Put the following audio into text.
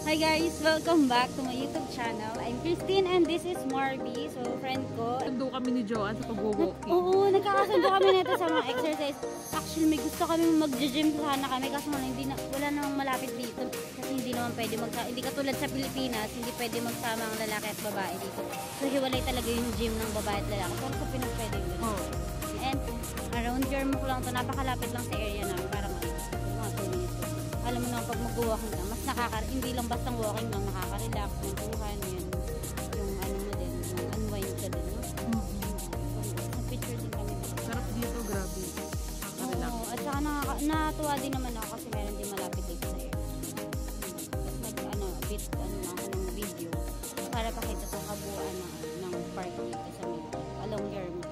Hi guys! Welcome back to my YouTube channel. I'm Christine and this is Marby. So, friend ko. Sundo kami ni Joanne sa pag-walking. Oo, nagkakasundo kami nito sa mga exercise. Actually, may gusto kami mag-gym sana kami kasi wala namang malapit dito. Kasi hindi naman pwede hindi katulad sa Pilipinas, hindi pwede magsama ang lalaki at babae dito. So, hiwalay talaga yung gym ng babae at lalaki. Pero sa Pinas pwede yun. And around Jermo ko lang ito, napakalapit lang sa area namin. Parang mga 2 minutes. Alam mo na pag mag-walking ka, mas hindi lang bastang walking lang, nakaka-relax, mentuhan, yun. Yung ano mo din, unwind ka din, no? Sa picture din kami. Sarap dito, grabe. Nakaka-relax. Oo, at saka natuwa din naman ako kasi meron din malapit dito sa area. Tapos ng video para pakita sa kabuuan ng park dito sa Along Yermo.